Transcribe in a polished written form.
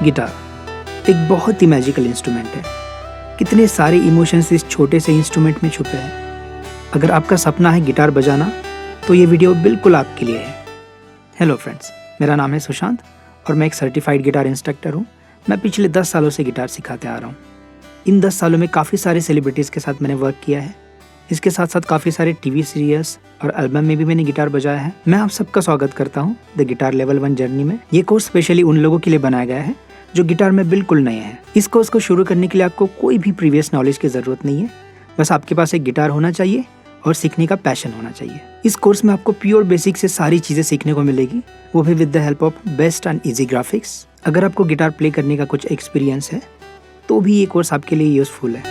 Guitar एक बहुत ही magical instrument है। कितने सारे इमोशंस इस छोटे से इंस्ट्रूमेंट में छुपे हैं। अगर आपका सपना है गिटार बजाना तो ये वीडियो बिल्कुल आपके लिए है। हेलो फ्रेंड्स, मेरा नाम है सुशांत और मैं एक सर्टिफाइड गिटार इंस्ट्रक्टर हूँ। मैं पिछले 10 सालों से गिटार सिखाते आ रहा हूँ। इन 10 सालों में काफ़ी सारे सेलिब्रिटीज़ के साथ मैंने वर्क किया है। इसके साथ साथ काफ़ी सारे टीवी सीरियल्स और एल्बम में भी मैंने गिटार बजाया है। मैं आप सबका स्वागत करता हूँ द गिटार लेवल 1 जर्नी में। ये कोर्स स्पेशली उन लोगों के लिए बनाया गया है जो गिटार में बिल्कुल नए हैं। इस कोर्स को शुरू करने के लिए आपको कोई भी प्रीवियस नॉलेज की ज़रूरत नहीं है। बस आपके पास एक गिटार होना चाहिए और सीखने का पैशन होना चाहिए। इस कोर्स में आपको प्योर बेसिक से सारी चीज़ें सीखने को मिलेगी, वो भी with the help of best and easy graphics. अगर आपको गिटार प्ले करने का कुछ एक्सपीरियंस है तो भी ये कोर्स आपके लिए यूज़फुल है।